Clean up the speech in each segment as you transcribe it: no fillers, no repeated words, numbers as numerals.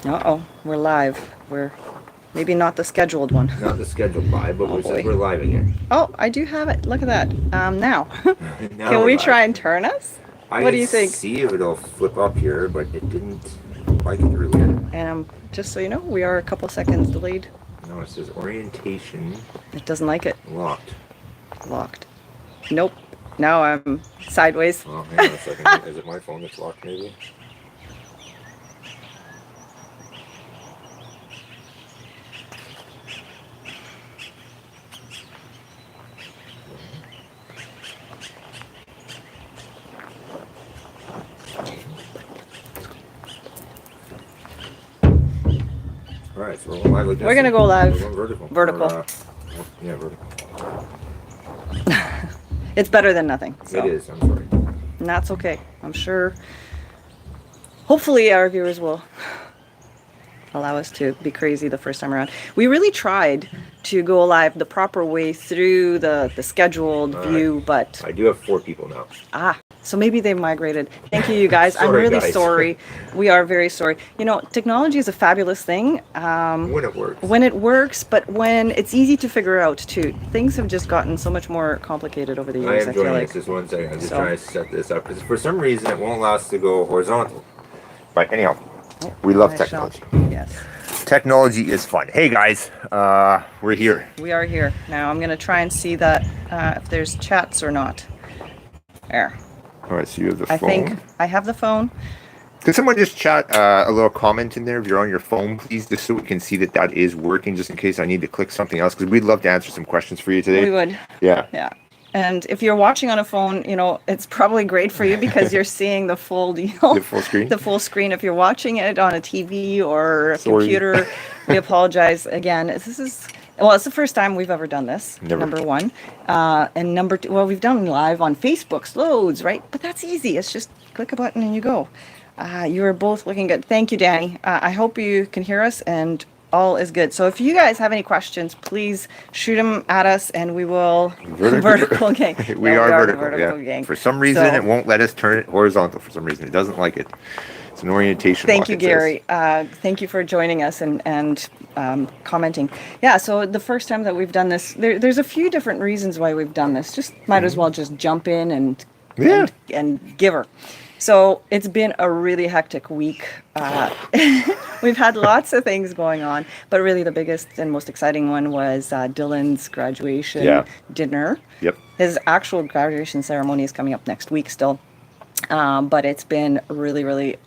Uh-oh, we're live. We're maybe not the scheduled one. Not the scheduled live, but Oh boy. we're live again. Oh, I do have it. Look at that. Now. Now Can we're we live. try and turn us? I What can do you think? see if it'll flip up here, but it didn't like it earlier. And just so you know, we are a couple seconds delayed. No, it says orientation It doesn't like it. locked. Locked. Nope. Now I'm sideways. Oh, hang on a second. Is it my phone that's locked maybe? All right, so we're going live like this. We're gonna go live. We're going vertical. Vertical. Yeah, vertical. It's better than nothing. So. It is, I'm sorry. And that's okay. I'm sure. Hopefully our viewers will allow us to be crazy the first time around. We really tried to go live the proper way through the scheduled view, but I do have 4 people now. so maybe they've migrated. Thank you guys. I'm Sorry, really guys. sorry. We are very sorry. You know, technology is a fabulous thing. When it works. When it works, but when it's easy to figure out too. Things have just gotten so much more complicated over the I years, am I feel joining like. us just 1 second. I'm just trying to set this up because for some reason it won't allow us to go horizontal. But anyhow, we love technology. Yes. Technology is fun. Hey guys, we're here. We are here. Now I'm going to try and see that if there's chats or not. There. All right, so you have the I phone. think I have the phone. Could someone just chat a little comment in there if you're on your phone, please, just so we can see that that is working, just in case I need to click something else, because we'd love to answer some questions for you today. We would. Yeah. Yeah. And if you're watching on a phone, you know, it's probably great for you because you're seeing the full deal. The full screen? The full screen. If you're watching it on a TV or a Sorry. computer, we apologize again. This is, well, it's the first time we've ever done this, Never. number one. And number two, well, we've done live on Facebook, loads, right? But that's easy. It's just click a button and you go. You are both looking good. Thank you, Danny. I hope you can hear us and all is good. So if you guys have any questions, please shoot them at us and we will. Vertical gang. we No, are the vertical, yeah. gang. For some reason, So- it won't let us turn it horizontal. For some reason, it doesn't like it. It's an orientation. Thank lock, you, it says. Gary. Thank you for joining us and commenting. Yeah, so the first time that we've done this, there's a few different reasons why we've done this. Just might as well just jump in and Yeah. and give her. So it's been a really hectic week. We've had lots of things going on, but really the biggest and most exciting one was Dylan's graduation dinner. Yep. His actual graduation ceremony is coming up next week still. But it's been really, really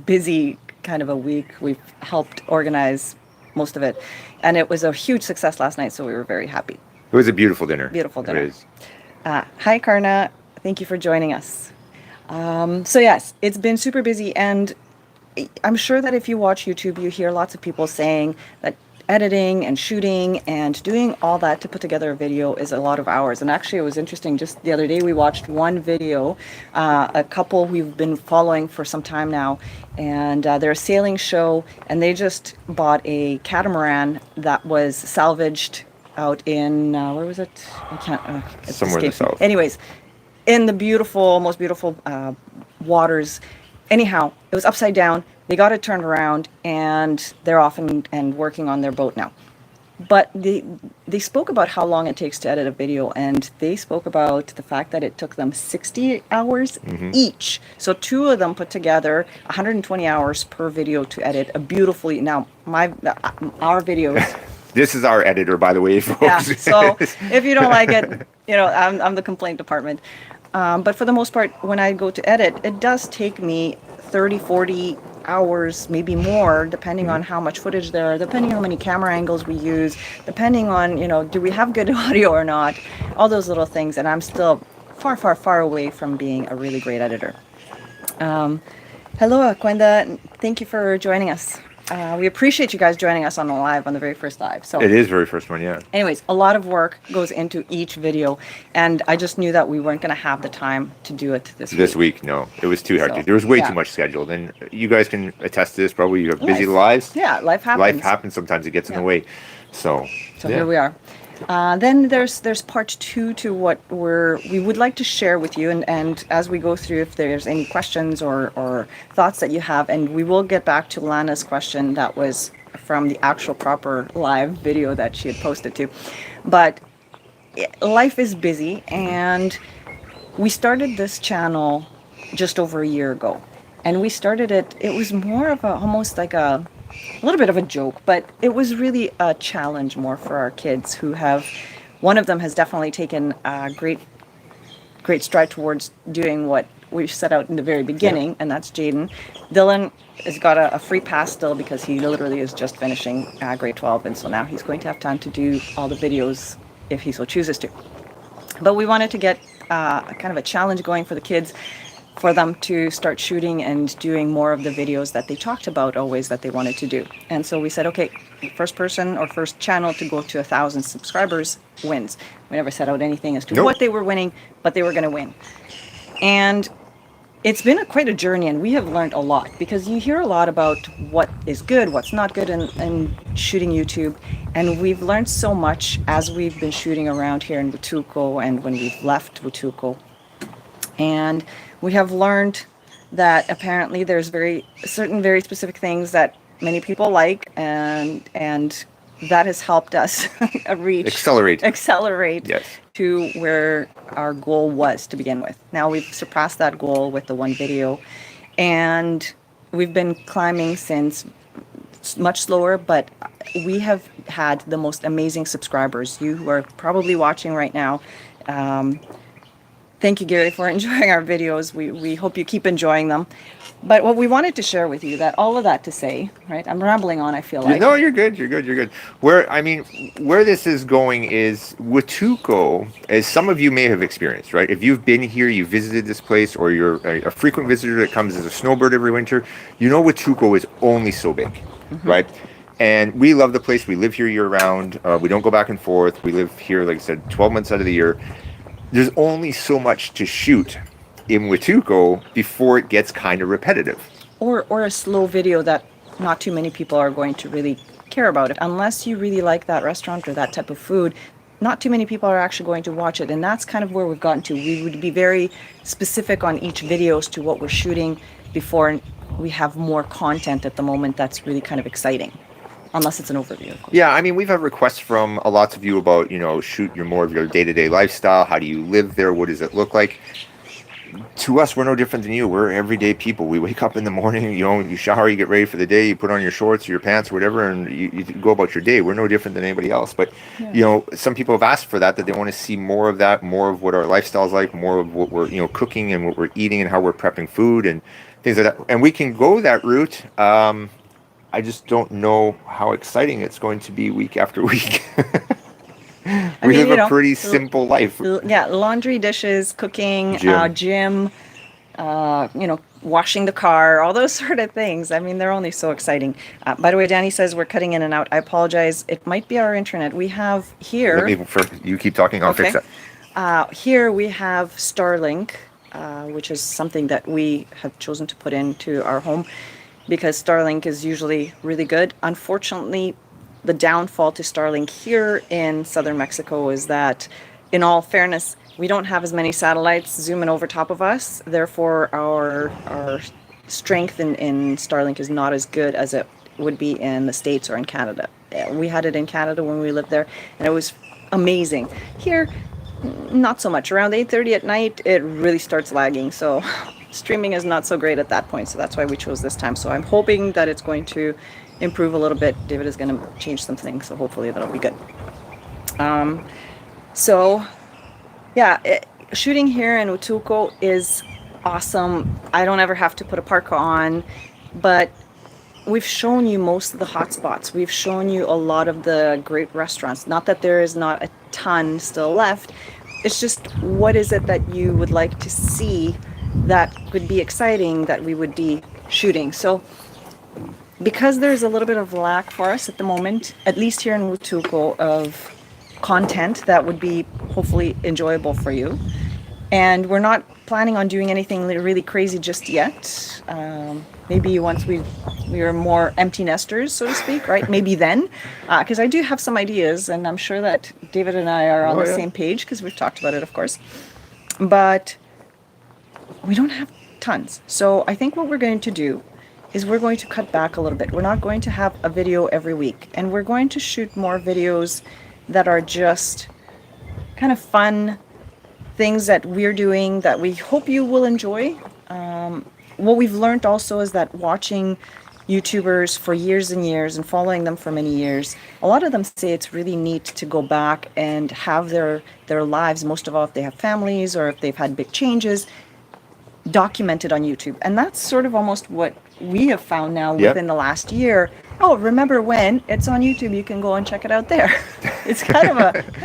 busy kind of a week. We've helped organize most of it. And it was a huge success last night, so we were very happy. It was a beautiful dinner. Beautiful dinner. It is. Hi, Karna. Thank you for joining us. So yes, it's been super busy, and I'm sure that if you watch YouTube, you hear lots of people saying that editing and shooting and doing all that to put together a video is a lot of hours. And actually, it was interesting. Just the other day, we watched one video, a couple we've been following for some time now, and they're a sailing show, and they just bought a catamaran that was salvaged out in where was it? I can't. It's Somewhere in the escaped me. south. Anyways, in the beautiful, most beautiful waters. Anyhow, it was upside down. They got it turned around, and they're off and working on their boat now. But they spoke about how long it takes to edit a video, and they spoke about the fact that it took them 60 hours each. So two of them put together 120 hours per video to edit a beautifully. Now, our videos. This is our editor, by the way, folks. Yeah, so if you don't like it, you know, I'm the complaint department. But for the most part, when I go to edit, it does take me 30, 40 hours, maybe more, depending on how much footage there are, depending on how many camera angles we use, depending on, you know, do we have good audio or not, all those little things. And I'm still far, far, far away from being a really great editor. Hello, Aquenda. Thank you for joining us. We appreciate you guys joining us on the very first live. So It is very first one, yeah. anyways, a lot of work goes into each video, and I just knew that we weren't going to have the time to do it this Week, no. It was too hard So, to. There was way yeah. too much scheduled. And you guys can attest to this, probably. You have busy Life. lives. Yeah, life happens. Life happens. Sometimes it gets in the way. So So yeah. here we are. Then there's part two to what we would like to share with you, and as we go through, if there's any questions or thoughts that you have, and we will get back to Lana's question that was from the actual proper live video that she had posted to. But life is busy, and we started this channel just over a year ago, and we started it was more of almost like a little bit of a joke, but it was really a challenge more for our kids who have, one of them has definitely taken a great stride towards doing what we set out in the very beginning, and that's Jaden. Dylan has got a free pass still because he literally is just finishing grade 12, and so now he's going to have time to do all the videos if he so chooses to. But we wanted to get kind of a challenge going for the kids, for them to start shooting and doing more of the videos that they talked about always that they wanted to do. And so we said, okay, first person or first channel to go to 1,000 subscribers wins. We never set out anything as to what they were winning, but they were going to win. And it's been quite a journey, and we have learned a lot, because you hear a lot about what is good, what's not good in shooting YouTube. And we've learned so much as we've been shooting around here in Huatulco and when we've left Huatulco. And we have learned that apparently there's very specific things that many people like, and that has helped us accelerate Yes. to where our goal was to begin with. Now we've surpassed that goal with the one video, and we've been climbing since, much slower, but we have had the most amazing subscribers. You who are probably watching right now, thank you, Gary, for enjoying our videos. We hope you keep enjoying them. But what we wanted to share with you, that all of that to say, right? I'm rambling on, I feel like. No, you're good. Where this is going is Huatulco, as some of you may have experienced, right? If you've been here, you visited this place, or you're a frequent visitor that comes as a snowbird every winter, you know Huatulco is only so big, right? And we love the place. We live here year round. We don't go back and forth. We live here, like I said, 12 months out of the year. There's only so much to shoot in Huatulco before it gets kind of repetitive. Or a slow video that not too many people are going to really care about it. Unless you really like that restaurant or that type of food, not too many people are actually going to watch it. And that's kind of where we've gotten to. We would be very specific on each video as to what we're shooting before we have more content at the moment that's really kind of exciting. Unless it's an overview, of course. Yeah, I mean, we've had requests from a lots of you about, shoot more of your day-to-day lifestyle. How do you live there? What does it look like? To us, we're no different than you. We're everyday people. We wake up in the morning, you shower, you get ready for the day, you put on your shorts or your pants or whatever, and you go about your day. We're no different than anybody else. But, some people have asked for that they want to see more of that, more of what our lifestyle's like, more of what we're, cooking and what we're eating and how we're prepping food and things like that. And we can go that route. I just don't know how exciting it's going to be week after week. We live a pretty simple life. Yeah, laundry, dishes, cooking, gym, washing the car, all those sort of things. I mean, they're only so exciting. By the way, Danny says we're cutting in and out. I apologize. It might be our internet. We have here... You keep talking, I'll fix that. Here we have Starlink, which is something that we have chosen to put into our home, because Starlink is usually really good. Unfortunately, the downfall to Starlink here in southern Mexico is that, in all fairness, we don't have as many satellites zooming over top of us. Therefore, our strength in Starlink is not as good as it would be in the States or in Canada. We had it in Canada when we lived there, and it was amazing. Here, not so much. Around 8:30 at night, it really starts lagging. So streaming is not so great at that point. So that's why we chose this time. So I'm hoping that it's going to improve a little bit. David is going to change some things, so hopefully that'll be good. Shooting here in Huatulco is awesome. I don't ever have to put a parka on, but we've shown you most of the hot spots. We've shown you a lot of the great restaurants. Not that there is not a ton still left. It's just, what is it that you would like to see that could be exciting that we would be shooting? So because there's a little bit of lack for us at the moment, at least here in Huatulco, of content that would be hopefully enjoyable for you. And we're not planning on doing anything really crazy just yet. Maybe once we we were more empty nesters, so to speak, right? Maybe then, because I do have some ideas, and I'm sure that David and I are on the same page because we've talked about it, of course. But we don't have tons. So I think what we're going to do is we're going to cut back a little bit. We're not going to have a video every week, and we're going to shoot more videos that are just kind of fun things that we're doing that we hope you will enjoy. What we've learned also is that watching YouTubers for years and years and following them for many years, a lot of them say it's really neat to go back and have their lives, most of all if they have families or if they've had big changes, documented on YouTube. And that's sort of almost what we have found now within the last year. Oh, remember when? It's on YouTube. You can go and check it out there. It's kind of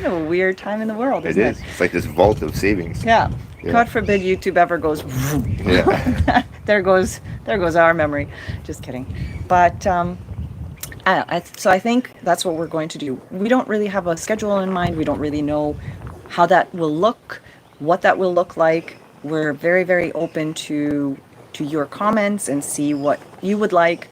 a weird time in the world, isn't it? It's like this vault of savings. Yeah. God forbid YouTube ever goes. Yeah. there goes our memory. Just kidding. But so I think that's what we're going to do. We don't really have a schedule in mind. We don't really know how that will look, what that will look like. We're very, very open to your comments and see what you would like.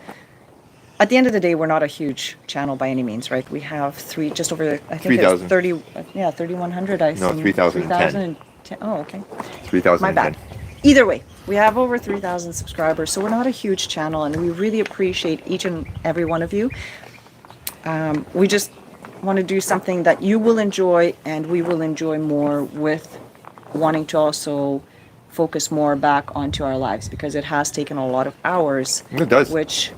At the end of the day, we're not a huge channel by any means, right? We have just over, I think 3,000. it's 3,100. I No, assume. 3,010. Oh, okay. 3,010. My bad. Either way, we have over 3,000 subscribers, so we're not a huge channel, and we really appreciate each and every one of you. We just want to do something that you will enjoy, and we will enjoy more, with wanting to also focus more back onto our lives, because it has taken a lot of hours. It does. Which,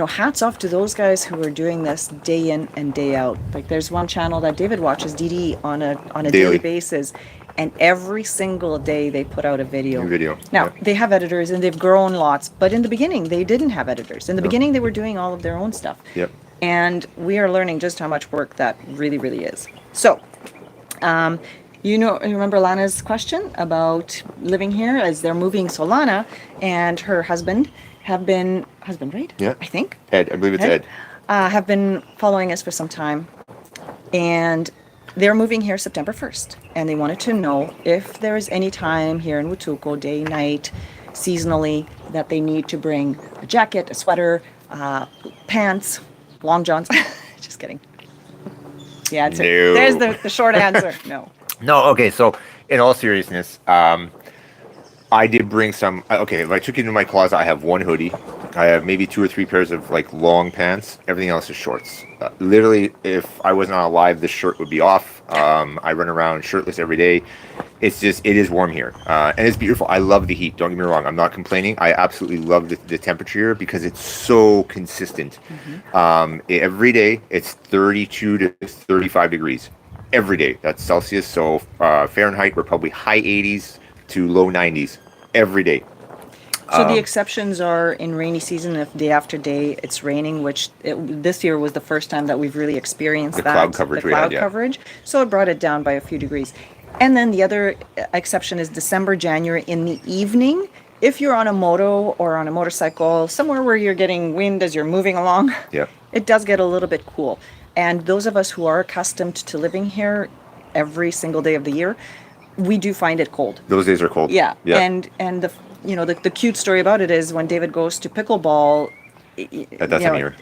hats off to those guys who are doing this day in and day out. Like, there's one channel that David watches, DD, on a daily basis, and every single day they put out a video. Now, they have editors and they've grown lots, but in the beginning they didn't have editors. In the beginning they were doing all of their own stuff. Yep. And we are learning just how much work that really, really is. So, remember Lana's question about living here as they're moving? So Lana and her husband have been, right? Yeah. I think. Ed, I believe it's Ed. Have been following us for some time. And they're moving here September 1st. And they wanted to know if there is any time here in Huatulco, day, night, seasonally, that they need to bring a jacket, a sweater, pants, long johns. Just kidding. Yeah, no. There's the short answer. No. No, okay, so in all seriousness, I did bring some. Okay, if I took you into my closet, I have one hoodie. I have maybe 2 or 3 pairs of long pants. Everything else is shorts. Literally, if I was not alive, this shirt would be off. I run around shirtless every day. It is warm here, and it's beautiful. I love the heat. Don't get me wrong. I'm not complaining. I absolutely love the temperature here because it's so consistent. Mm-hmm. Every day, it's 32 to 35 degrees. Every day. That's Celsius. So Fahrenheit, we're probably high 80s to low 90s every day. So the exceptions are in rainy season, if day after day it's raining, which this year was the first time that we've really experienced the cloud coverage. Coverage. So it brought it down by a few degrees. And then the other exception is December, January in the evening. If you're on a moto or on a motorcycle, somewhere where you're getting wind as you're moving along, it does get a little bit cool. And those of us who are accustomed to living here every single day of the year, we do find it cold. Those days are cold. Yeah. And the cute story about it is when David goes to pickleball at that time of year.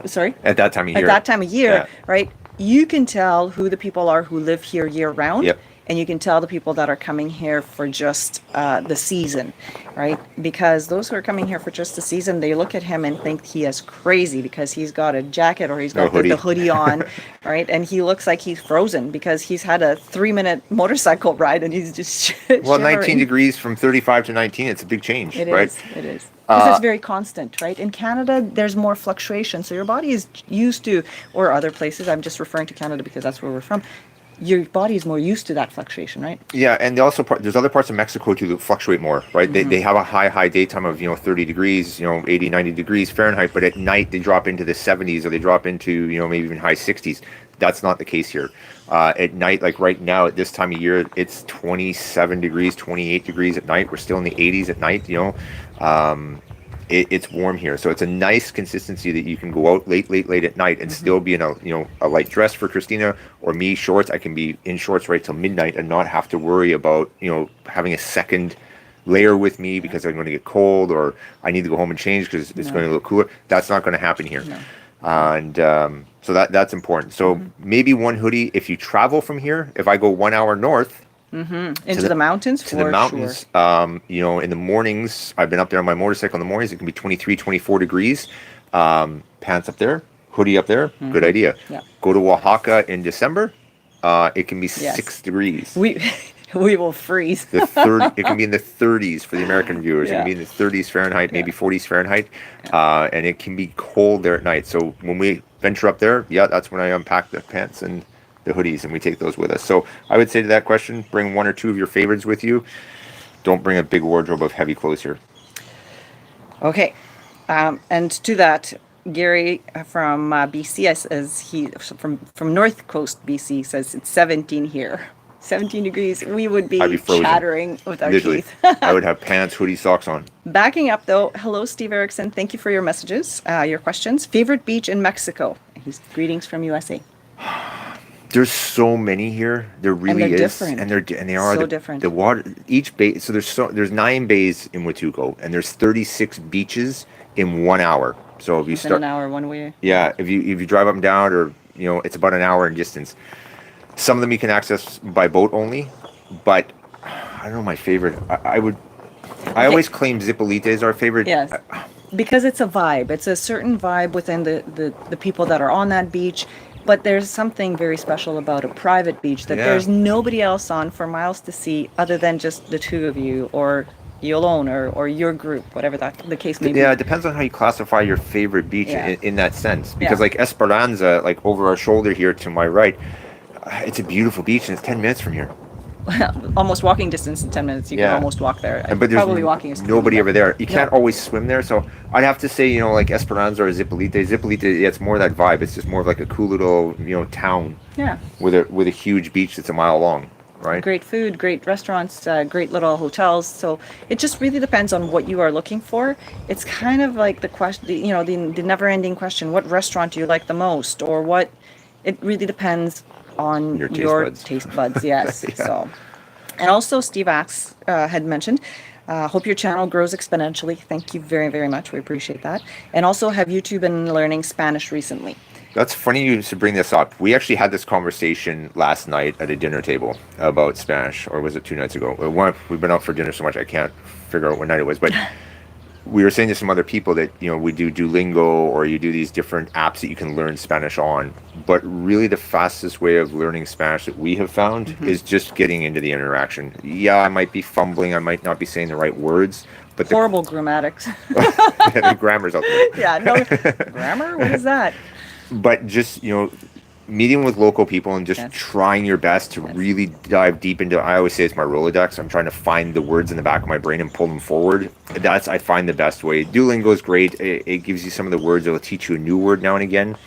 Sorry? At that time of year. At that time of year, right? You can tell who the people are who live here year round. Yep. And you can tell the people that are coming here for just the season, right? Because those who are coming here for just the season, they look at him and think he is crazy because he's got a jacket or he's got the hoodie on, right? And he looks like he's frozen because he's had a 3-minute motorcycle ride and he's just Well, shivering. 19 degrees from 35 to 19, it's a big change, right? It is. Because it's very constant, right? In Canada, there's more fluctuation. So your body is used to, or other places, I'm just referring to Canada because that's where we're from, your body is more used to that fluctuation, right? Yeah, and there's other parts of Mexico too that fluctuate more, right? Mm-hmm. They have a high daytime of 30 degrees, 80, 90 degrees Fahrenheit, but at night they drop into the 70s or they drop into maybe even high 60s. That's not the case here. At night, like right now at this time of year, it's 27 degrees, 28 degrees at night. We're still in the 80s at night. It's warm here, so it's a nice consistency that you can go out late at night and still be in a light dress for Kristina or me, shorts. I can be in shorts right till midnight and not have to worry about having a second layer with me because I'm going to get cold, or I need to go home and change because it's going to look cooler. That's not going to happen here. No. And so that's important. So maybe one hoodie if you travel from here. If I go 1 hour north Into the mountains, to the mountains, you know, in the mornings, I've been up there on my motorcycle in the mornings. It can be 23, 24 degrees. Pants up there, hoodie up there. Good idea. Yeah. Go to Oaxaca in December. It can be 6 degrees. We will freeze. It can be in the 30s for the American viewers. It can be in the 30s Fahrenheit, maybe 40s Fahrenheit, and it can be cold there at night. So when we venture up there, that's when I unpack the pants and the hoodies, and we take those with us. So I would say to that question, bring one or two of your favorites with you. Don't bring a big wardrobe of heavy clothes here. Okay, and to that, Gary from BC says from North Coast BC says it's 17 here. 17 degrees, we would be chattering with our teeth. I would have pants, hoodie, socks on. Backing up though, hello Steve Erickson, thank you for your messages, your questions. Favorite beach in Mexico? Greetings from USA. There's so many here. There really and they're is, different. and they are so different. The water, each bay. So there's 9 bays in Huatulco, and there's 36 beaches in 1 hour. So if you start an hour one way. Yeah, if you drive up and down, or you know, it's about an hour in distance. Some of them you can access by boat only, but I don't know my favorite. I always claim Zipolite is our favorite. Yes, because it's a vibe. It's a certain vibe within the people that are on that beach. But there's something very special about a private beach that there's nobody else on for miles to see other than just the two of you, or you alone, or your group, whatever the case may be. Yeah, it depends on how you classify your favorite beach in that sense. Because like Esperanza, like over our shoulder here to my right, it's a beautiful beach, and it's 10 minutes from here. Almost walking distance in 10 minutes. You can almost walk there. But there's probably walking is nobody over there. You can't always swim there. So I'd have to say, you know, like Esperanza or Zipolite. Zipolite, it's more that vibe. It's just more of like a cool little, you know, town. Yeah. With a huge beach that's a mile long, right? Great food, great restaurants, great little hotels. So it just really depends on what you are looking for. It's kind of like the question, you know, the never-ending question: what restaurant do you like the most, or what? It really depends on your taste buds. Yes. So, and also Steve asks, had mentioned, hope your channel grows exponentially. Thank you very, very much. We appreciate that. And also, have YouTube been learning Spanish recently? That's funny you should bring this up. We actually had this conversation last night at a dinner table about Spanish, or was it 2 nights ago? We've been out for dinner so much I can't figure out what night it was, but we were saying to some other people that, you know, we do Duolingo, or you do these different apps that you can learn Spanish on. But really the fastest way of learning Spanish that we have found is just getting into the interaction. Yeah, I might be fumbling. I might not be saying the right words. But horrible grammatics. The grammar's out there. Yeah, no. Grammar? What is that? But just, you know, meeting with local people and just trying your best to really dive deep into, I always say it's my Rolodex. I'm trying to find the words in the back of my brain and pull them forward. That's, I find, the best way. Duolingo is great. It gives you some of the words. It'll teach you a new word now and again.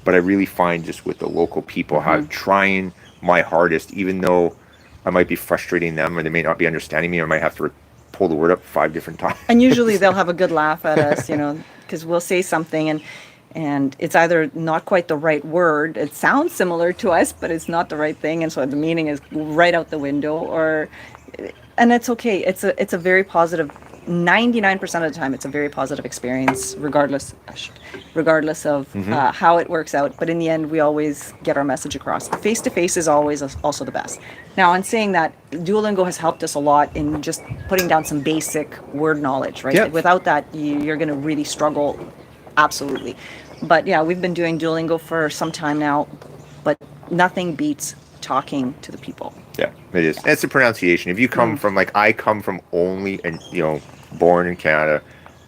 But I really find just with the local people, how I'm trying my hardest, even though I might be frustrating them, or they may not be understanding me, or I might have to pull the word up 5 different times. And usually they'll have a good laugh at us, you know, because we'll say something and it's either not quite the right word. It sounds similar to us, but it's not the right thing, and so the meaning is right out the window. And it's okay. It's a very positive. 99% of the time, it's a very positive experience, regardless of how it works out. But in the end, we always get our message across. Face-to-face is always also the best. Now, in saying that, Duolingo has helped us a lot in just putting down some basic word knowledge, right? Yep. Without that, you're going to really struggle. Absolutely. But yeah, we've been doing Duolingo for some time now, but nothing beats talking to the people. Yeah, it is. And it's the pronunciation. If you come from, like, I come from only, and you know, born in Canada,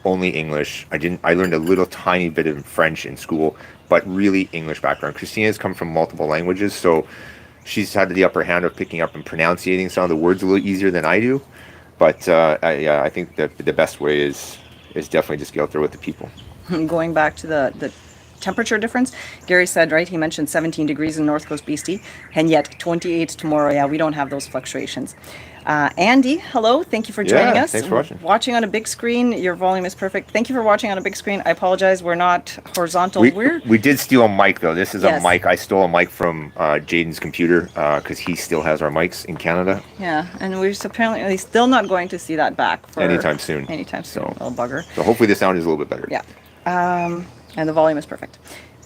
only English. I learned a little tiny bit of French in school, but really English background. Kristina's come from multiple languages, so she's had the upper hand of picking up and pronouncing some of the words a little easier than I do. But I think that the best way is definitely just get out there with the people. Going back to the temperature difference. Gary said, right, he mentioned 17 degrees in North Coast BC, and yet 28 tomorrow. Yeah, we don't have those fluctuations. Andy, hello. Thank you for joining us. Thanks for watching. Watching on a big screen. Your volume is perfect. Thank you for watching on a big screen. I apologize. We're not horizontal. We did steal a mic, though. This is Yes. a mic. I stole a mic from Jaden's computer because he still has our mics in Canada. Yeah, and we're apparently still not going to see that back for Anytime soon. Little bugger. So hopefully the sound is a little bit better. Yeah. And the volume is perfect.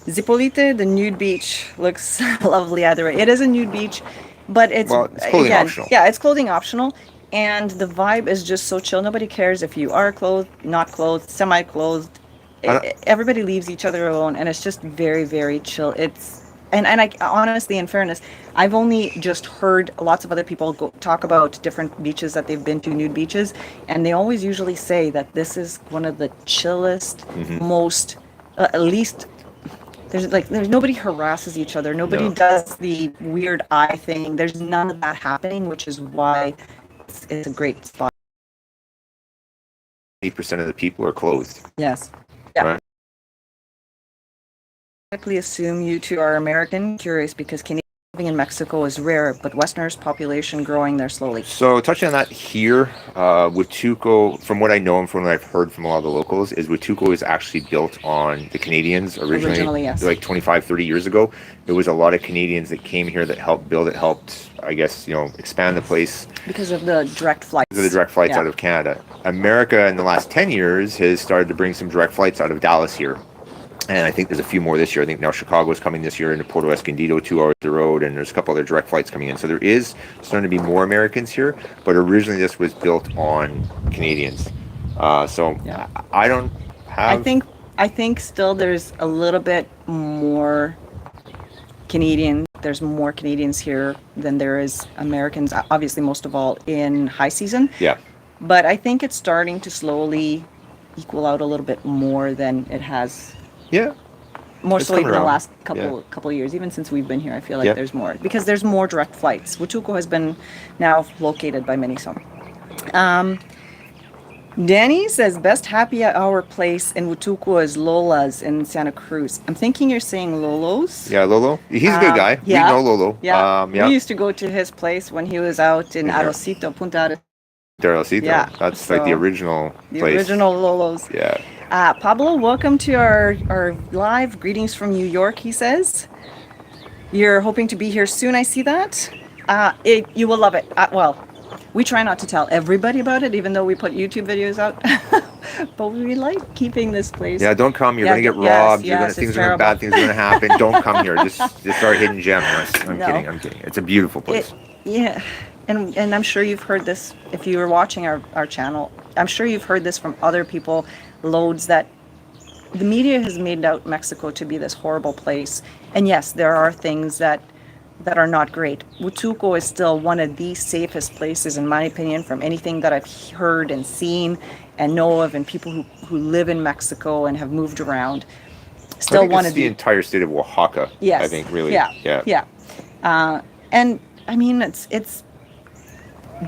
Zipolite, the nude beach, looks lovely either way. It is a nude beach, but it's clothing optional. Yeah, it's clothing optional, and the vibe is just so chill. Nobody cares if you are clothed, not clothed, semi-clothed. Everybody leaves each other alone, and it's just very, very chill. And I honestly, in fairness, I've only just heard lots of other people talk about different beaches that they've been to, nude beaches, and they always usually say that this is one of the chillest, most, at least, there's nobody harasses each other. Nobody does the weird eye thing. There's none of that happening, which is why it's a great spot. 8% of the people are clothed. Yes. Yeah. Right. I assume you two are American. Curious because Canadian living in Mexico is rare, but Westerners population growing there slowly. So touching on that here, Huatulco, from what I know and from what I've heard from a lot of the locals, is Huatulco is actually built on the Canadians originally yes. like 25, 30 years ago. There was a lot of Canadians that came here that helped build it, helped, I guess, expand the place. Because of the direct flights. Because of the direct flights out of Canada. America in the last 10 years has started to bring some direct flights out of Dallas here. And I think there's a few more this year. I think now Chicago's coming this year into Puerto Escondido, 2 hours the road, and there's a couple other direct flights coming in. So there is starting to be more Americans here, but originally this was built on Canadians. I don't have... I think still there's a little bit more Canadian. There's more Canadians here than there is Americans, obviously most of all in high season. Yeah. But I think it's starting to slowly equal out a little bit more than it has. Yeah. More so in the last couple of years, even since we've been here, I feel like there's more because there's more direct flights. Huatulco has been now located by many. So, Danny says best happy hour place in Huatulco is Lola's in Santa Cruz. I'm thinking you're saying Lolo's. Yeah, Lolo. He's a good guy. Yeah. We know Lolo. Yeah. We used to go to his place when he was out in Arrocito, Punta Arrocito. Yeah. That's like the original place. The original Lolo's. Yeah. Pablo, welcome to our live. Greetings from New York, he says. You're hoping to be here soon, I see that. You will love it. Well, we try not to tell everybody about it, even though we put YouTube videos out. But we like keeping this place. Yeah, don't come. You're going to get robbed. Things are going to bad things are going to happen. Don't come here. Just our hidden gem. I'm kidding. It's a beautiful place. And I'm sure you've heard this if you were watching our channel. I'm sure you've heard this from other people. Loads that the media has made out Mexico to be this horrible place, and yes, there are things that are not great. Huatulco is still one of the safest places, in my opinion, from anything that I've heard and seen and know of, and people who live in Mexico and have moved around. Still one of the entire state of Oaxaca. Yes, I think really. Yeah. And I mean, it's.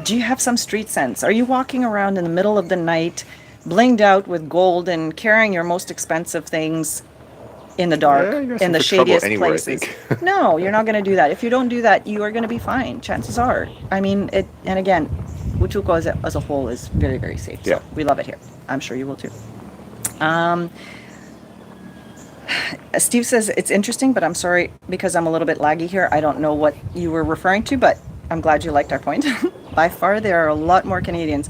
Do you have some street sense? Are you walking around in the middle of the night, blinged out with gold and carrying your most expensive things in the dark, in the shadiest places? No, you're not going to do that. If you don't do that, you are going to be fine. Chances are. I mean, and again, Huatulco as a whole is very, very safe. So we love it here. I'm sure you will too. Steve says it's interesting, but I'm sorry because I'm a little bit laggy here. I don't know what you were referring to, but I'm glad you liked our point. By far, there are a lot more Canadians.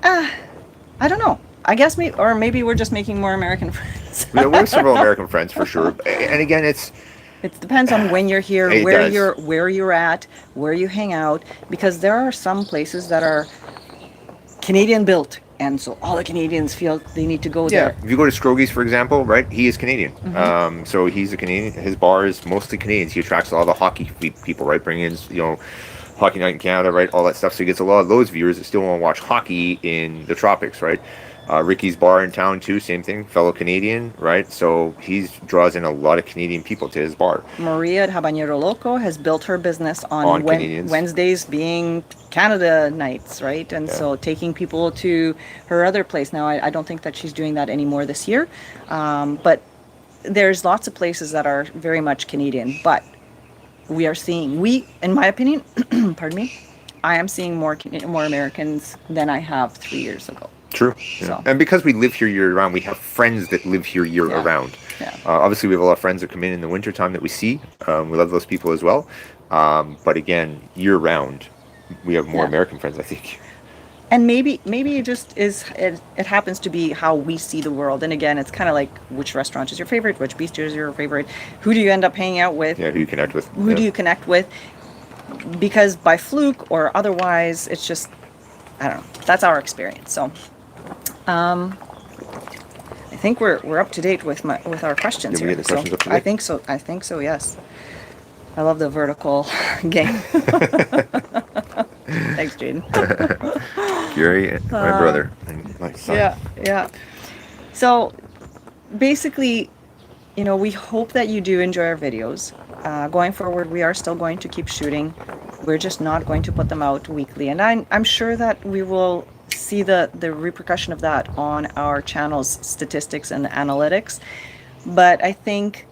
I don't know. I guess maybe we're just making more American friends. Yeah, we have several American friends for sure. And again, it depends on when you're here, where you're at, where you hang out, because there are some places that are Canadian built, and so all the Canadians feel they need to go there. If you go to Scrogie's, for example, right, he is Canadian. So he's a Canadian. His bar is mostly Canadians. He attracts all the hockey people, right? Bring in, Hockey Night in Canada, right? All that stuff. So he gets a lot of those viewers that still want to watch hockey in the tropics, right? Ricky's bar in town too, same thing, fellow Canadian, right? So he draws in a lot of Canadian people to his bar. Maria at Habanero Loco has built her business on Wednesdays being Canada nights, right? And so taking people to her other place. Now, I don't think that she's doing that anymore this year, but there's lots of places that are very much Canadian, but in my opinion, pardon me, I am seeing more Americans than I have 3 years ago. True. Yeah. So. And because we live here year round, we have friends that live here year around. Yeah. Obviously, we have a lot of friends that come in the winter time that we see. We love those people as well. But again, year round, we have more American friends, I think. And maybe it just is, it happens to be how we see the world. And again, it's kind of like, which restaurant is your favorite? Which beach is your favorite? Who do you end up hanging out with? Yeah, who you connect with. Who do you connect with? Because by fluke or otherwise, it's just, I don't know. That's our experience. So, I think we're up to date with our questions here. The questions up to date? I think so. Yes. I love the vertical game. Thanks, Jaden. Gary, my brother, and my son. Yeah. So basically, we hope that you do enjoy our videos. Going forward, we are still going to keep shooting. We're just not going to put them out weekly. And I'm sure that we will see the repercussion of that on our channel's statistics and analytics. But I think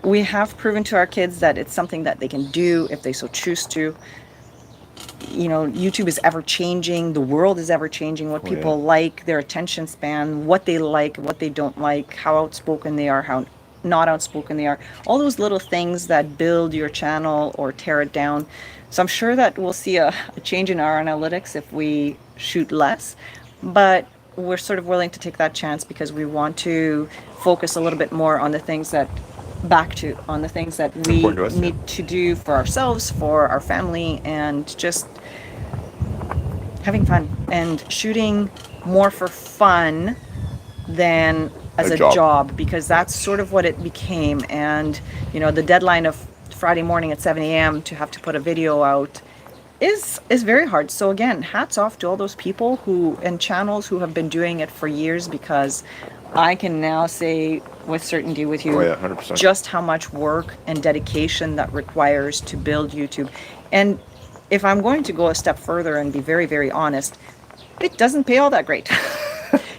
we have proven to our kids that it's something that they can do if they so choose to. YouTube is ever changing. The world is ever changing. What people like, their attention span, what they like, what they don't like, how outspoken they are, how not outspoken they are. All those little things that build your channel or tear it down. So I'm sure that we'll see a change in our analytics if we shoot less. But we're sort of willing to take that chance because we want to focus a little bit more on the things that we need to do for ourselves, for our family, and just having fun and shooting more for fun than as a job, because that's sort of what it became. And the deadline of Friday morning at 7 a.m. to have to put a video out is very hard. So again, hats off to all those people and channels who have been doing it for years, because I can now say with certainty with you 100%. Just how much work and dedication that requires to build YouTube. And if I'm going to go a step further and be very, very honest, it doesn't pay all that great.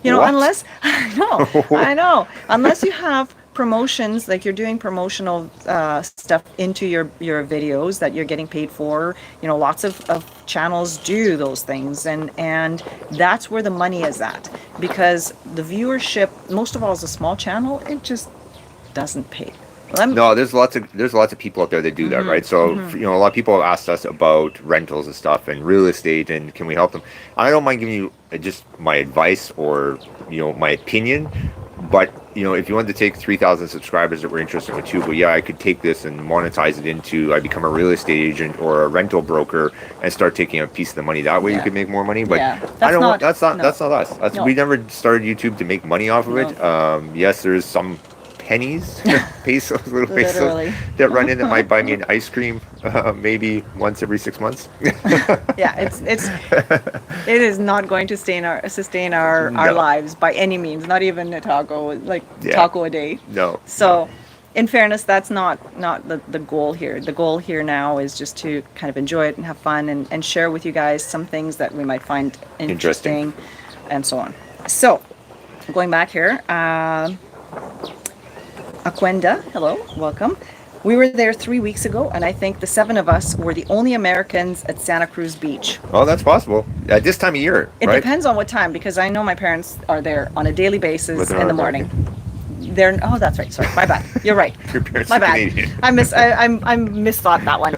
Unless I know, unless you have promotions, like you're doing promotional stuff into your videos that you're getting paid for. Lots of channels do those things, and that's where the money is at, because the viewership, most of all, is a small channel. It just doesn't pay. No, there's lots of people out there that do that, right? So a lot of people have asked us about rentals and stuff and real estate, and can we help them? I don't mind giving you just my advice or my opinion, but if you wanted to take 3,000 subscribers that were interested in YouTube, well, I could take this and monetize it into I become a real estate agent or a rental broker and start taking a piece of the money that way. You could make more money, but I don't want that's not us. We never started YouTube to make money off of it. Yes, there's some pennies, little pesos that run in that might buy me an ice cream maybe once every 6 months. It is not going to sustain our lives by any means, not even a taco, taco a day. No. So in fairness, that's not the goal here. The goal here now is just to kind of enjoy it and have fun and share with you guys some things that we might find interesting and so on. So going back here, Aquenda, hello, welcome. We were there 3 weeks ago, and I think the 7 of us were the only Americans at Santa Cruz Beach. Oh, that's possible. At this time of year, It depends on what time, because I know my parents are there on a daily basis in the morning. Oh, that's right. Sorry, my bad. You're right. Your parents my are bad. Canadian. I misthought that one.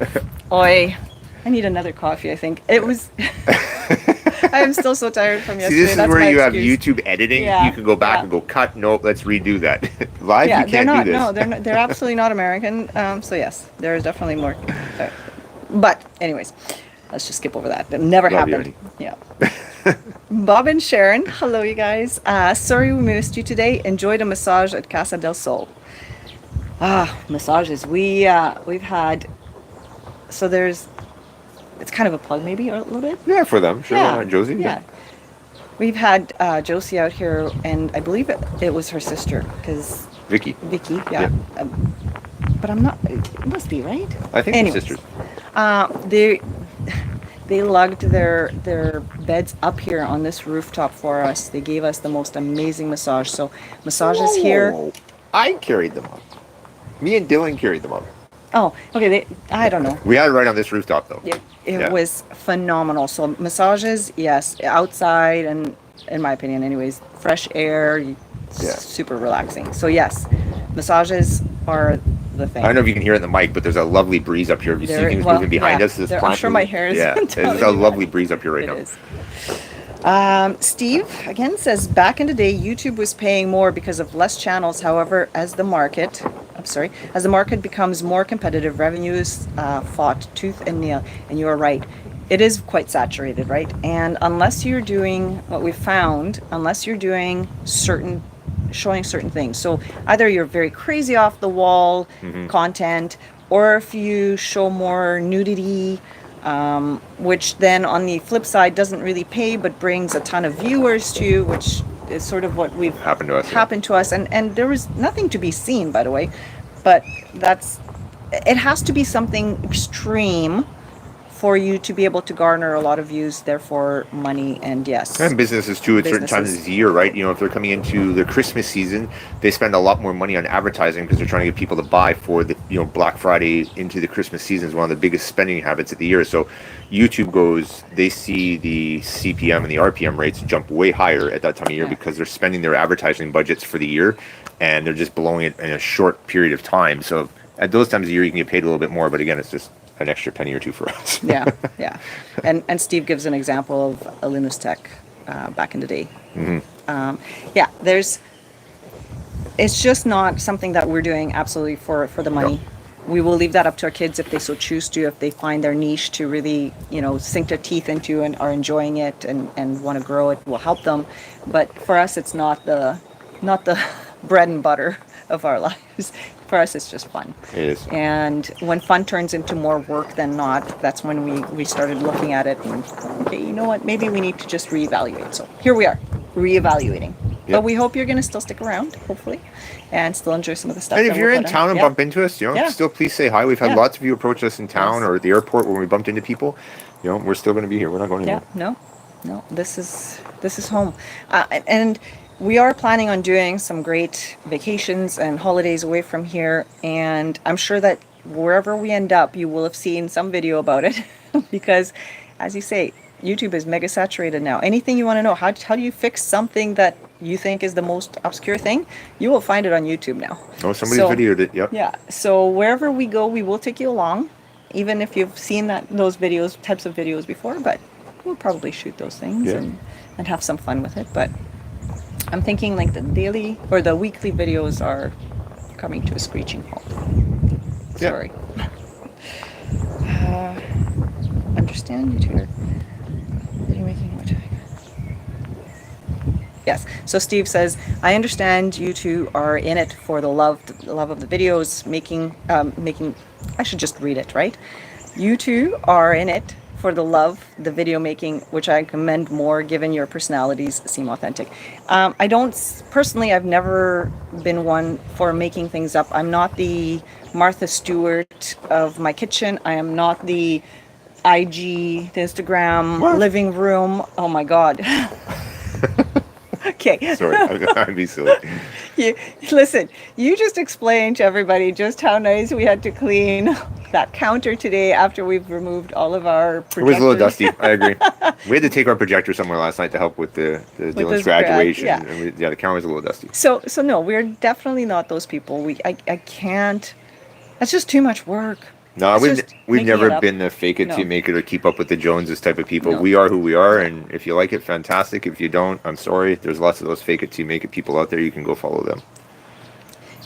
Oi, I need another coffee. I think it was. I am still so tired from yesterday. See, this is where you have YouTube editing. You can go back and go cut. Nope, let's redo that. Live, you can't do this. No, they're absolutely not American. So yes, there is definitely more. But anyways, let's just skip over that. It never happened. Yeah. Bob and Sharon, hello you guys. Sorry we missed you today. Enjoyed a massage at Casa del Sol. Massages. We've had. So there's. It's kind of a plug, maybe, or a little bit. Yeah, for them, sure. Yeah. Josie. Yeah. We've had Josie out here, and I believe it was her sister, because Vicky. Yeah. But I'm not. It must be, right? I think they're sisters. They lugged their beds up here on this rooftop for us. They gave us the most amazing massage. So massages here I carried them up. Me and Dylan carried them up. Oh, okay. I don't know. We had it right on this rooftop, though. It was phenomenal. So massages, yes, outside, and in my opinion, anyways, fresh air, super relaxing. So yes, massages are the thing. I don't know if you can hear it in the mic, but there's a lovely breeze up here. You see things moving behind us. This I'm sure my hair is. Yeah, there's a lovely breeze up here right now. Is. Steve again says back in the day, YouTube was paying more because of less channels. However, as the market becomes more competitive, revenues fought tooth and nail. And you are right. It is quite saturated, right? And unless you're doing what we found, unless you're doing showing certain things. So either you're very crazy off the wall content, or if you show more nudity, which then on the flip side doesn't really pay but brings a ton of viewers to you, which is sort of what we've happened to us. And there was nothing to be seen, by the way, but it has to be something extreme for you to be able to garner a lot of views, therefore money, and yes. And businesses too at certain times of the year, right? You know, if they're coming into the Christmas season, they spend a lot more money on advertising because they're trying to get people to buy for the, Black Friday into the Christmas season is one of the biggest spending habits of the year. So YouTube they see the CPM and the RPM rates jump way higher at that time of year because they're spending their advertising budgets for the year and they're just blowing it in a short period of time. So at those times of the year, you can get paid a little bit more, but again, it's just an extra penny or two for us. yeah. And Steve gives an example of Alinus Tech back in the day. It's just not something that we're doing absolutely for the money. No. We will leave that up to our kids if they so choose to, if they find their niche to really, sink their teeth into and are enjoying it and want to grow it, we'll help them. But for us, it's not the bread and butter of our lives. For us, it's just fun. It is. And when fun turns into more work than not, that's when we started looking at it and, okay, you know what, maybe we need to just reevaluate. So here we are, reevaluating. Yep. But we hope you're going to still stick around, hopefully, and still enjoy some of the stuff. And if you're in town and bump into us, still please say hi. We've had lots of you approach us in town or at the airport when we bumped into people. We're still going to be here. We're not going anywhere. No, this is home. And we are planning on doing some great vacations and holidays away from here, and I'm sure that wherever we end up, you will have seen some video about it because, as you say, YouTube is mega saturated now. Anything you want to know, how do you fix something that you think is the most obscure thing, you will find it on YouTube now. Oh, somebody's videoed it, yep. Yeah, so wherever we go, we will take you along, even if you've seen those types of videos before, but we'll probably shoot those things and have some fun with it, but I'm thinking like the daily or the weekly videos are coming to a screeching halt. Sorry. Understand you two are video making what? Yes. So Steve says, I understand you two are in it for the love of the videos, making. I should just read it, right? You two are in it for the video making, which I commend more given your personalities seem authentic. I don't, personally, I've never been one for making things up. I'm not the Martha Stewart of my kitchen. I am not the IG, the Instagram, living room. Oh my God. Okay. Sorry, I'd be silly. Listen, you just explained to everybody just how nice we had to clean that counter today after we've removed all of our projectors. It was a little dusty, I agree. We had to take our projector somewhere last night to help with the Dylan's graduation. And the counter was a little dusty. So no, we're definitely not those people. I can't, that's just too much work. No, we've never been the fake it to make it or keep up with the Joneses type of people. No. We are who we are, and if you like it, fantastic. If you don't, I'm sorry. There's lots of those fake it to make it people out there. You can go follow them.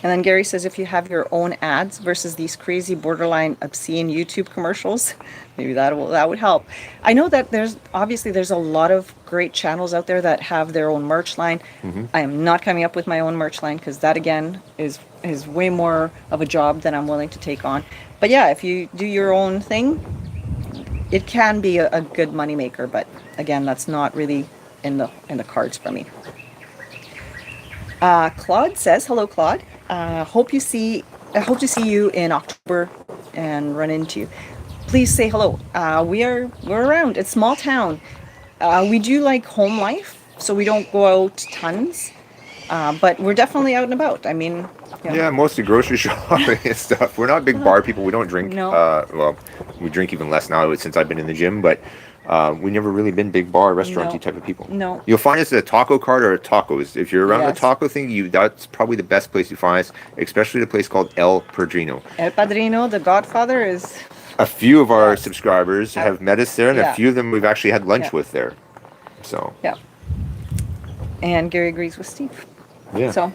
And then Gary says, if you have your own ads versus these crazy borderline obscene YouTube commercials, maybe that would help. I know that there's a lot of great channels out there that have their own merch line. Mm-hmm. I am not coming up with my own merch line because that again is way more of a job than I'm willing to take on. But yeah, if you do your own thing, it can be a good moneymaker. But again, that's not really in the cards for me. Claude says, hello, Claude. I hope to see you in October and run into you. Please say hello. We're around. It's a small town. We do like home life, so we don't go out tons. But we're definitely out and about. I mean, Yeah, mostly grocery shopping and stuff. We're not big bar people. We don't drink. No. Well, we drink even less now since I've been in the gym, but we never really been big bar, restaurant-y No. type of people. No. You'll find us at a taco cart or at tacos. If you're around the Yes. taco thing, that's probably the best place you find us, especially the place called El Padrino. El Padrino, the Godfather, is A few of our Yes. subscribers have met us there, and Yeah. a few of them we've actually had lunch Yeah. with there. So, yeah. And Gary agrees with Steve. yeah. So,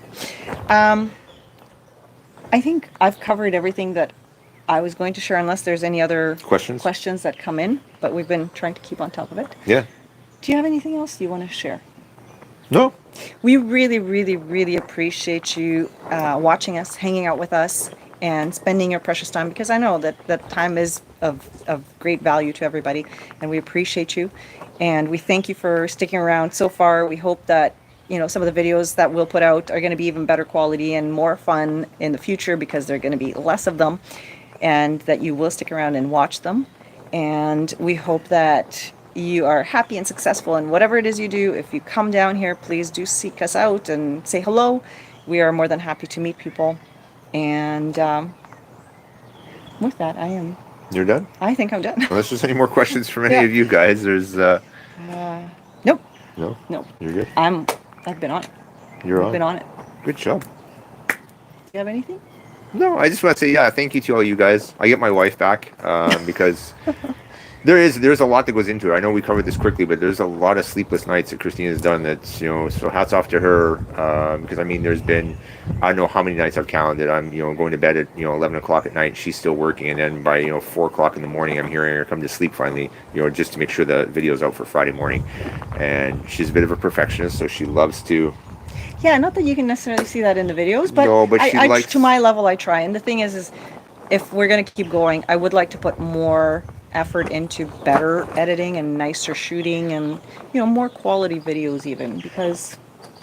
I think I've covered everything that I was going to share, unless there's any other Questions? that come in. But we've been trying to keep on top of it. Yeah. Do you have anything else you want to share? No. We really, really, really appreciate you watching us, hanging out with us, and spending your precious time, because I know that time is of great value to everybody, and we appreciate you. And we thank you for sticking around so far. We hope that some of the videos that we'll put out are going to be even better quality and more fun in the future, because there are going to be less of them, and that you will stick around and watch them. And we hope that you are happy and successful in whatever it is you do. If you come down here, please do seek us out and say hello. We are more than happy to meet people. And with that, You're done? I think I'm done. Unless there's any more questions from any Yeah. of you guys, there's Nope. no. Nope. You're good. I've been on it. You're I've on. been on it. Good job. Do you have anything? No, I just want to say thank you to all you guys. I get my wife back because there's a lot that goes into it. I know we covered this quickly, but there's a lot of sleepless nights that Kristina's done. That's so hats off to her, because I mean there's been I don't know how many nights I've counted. I'm going to bed at 11 o'clock at night. She's still working, and then by 4 o'clock in the morning I'm hearing her come to sleep finally. Just to make sure the video's out for Friday morning. And she's a bit of a perfectionist, so she loves to. Yeah, not that you can necessarily see that in the videos, but, No, but she I likes- to my level, I try. And the thing is if we're going to keep going, I would like to put more effort into better editing and nicer shooting and, more quality videos even, because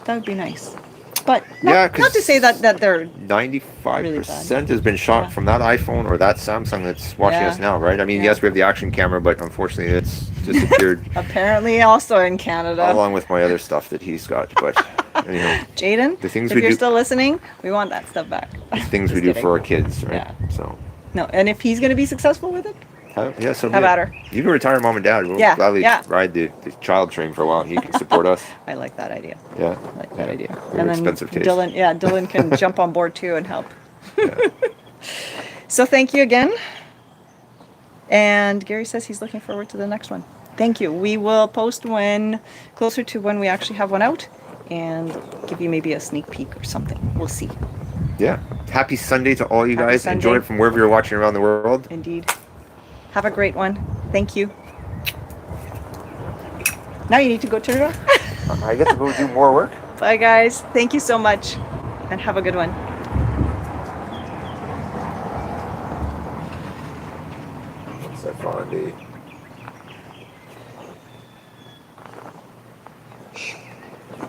that would be nice. But not to say that they're 95% has been shot Yeah. from that iPhone or that Samsung that's watching Yeah. us now, right? I mean, Yeah. yes, we have the action camera, but unfortunately it's disappeared apparently also in Canada. along with my other stuff that he's got. But anyhow, Jaden, the things if we you're do- still listening, we want that stuff back. the things we Just do kidding. for our kids, right? Yeah. So, No, and if he's going to be successful with it, yeah, so Have be it. at her. You can retire mom and dad. We'll Yeah, gladly yeah. ride the child train for a while. He can support us. I like that idea. Yeah. I like that idea. We have And then expensive taste. Dylan can jump on board too and help. So thank you again. And Gary says he's looking forward to the next one. Thank you. We will post closer to when we actually have one out, and give you maybe a sneak peek or something. We'll see. Yeah. Happy Sunday to all you Happy guys. Enjoy Sunday. it from wherever you're watching around the world. Indeed. Have a great one. Thank you. Now you need to go turn it off. I get to go do more work. Bye, guys. Thank you so much, and have a good one. What's that, Fondy?